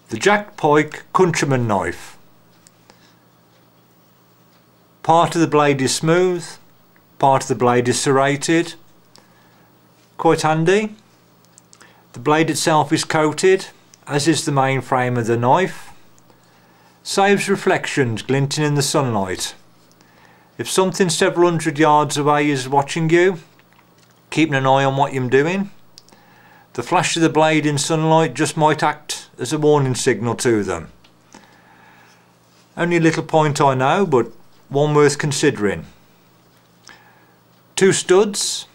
The Pyke Countryman knife. Part of the blade is smooth, part of the blade is serrated. Quite handy. The blade itself is coated, as is the main frame of the knife. Saves reflections glinting in the sunlight. If something several hundred yards away is watching you, keeping an eye on what you're doing, the flash of the blade in sunlight just might act as a warning signal to them. Only a little point I know, but one worth considering. 2 studs.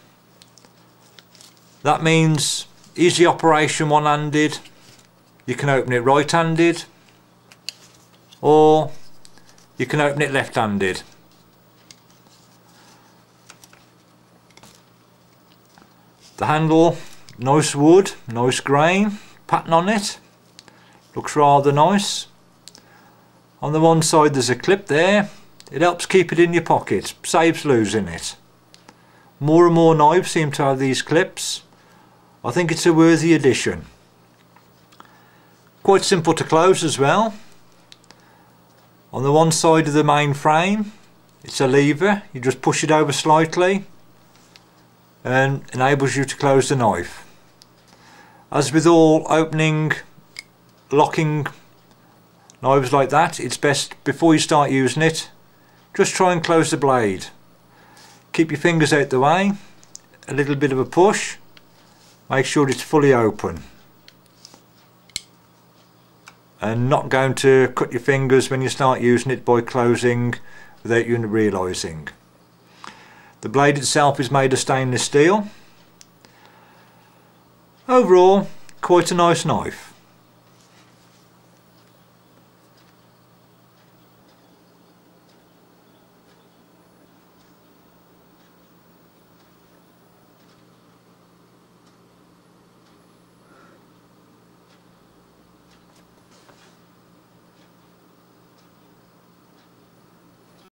That means easy operation one-handed. You can open it right-handed, or you can open it left-handed. The handle, nice wood, nice grain pattern on it. Looks rather nice. On the one side there's a clip there. It helps keep it in your pocket, saves losing it. More and more knives seem to have these clips. I think it's a worthy addition. Quite simple to close as well. On the one side of the main frame it's a lever. You just push it over slightly and enables you to close the knife. As with all opening, locking knives like that, it's best before you start using it, just try and close the blade. Keep your fingers out the way, a little bit of a push, make sure it's fully open, and not going to cut your fingers when you start using it by closing without you realising. The blade itself is made of stainless steel. Overall, quite a nice knife.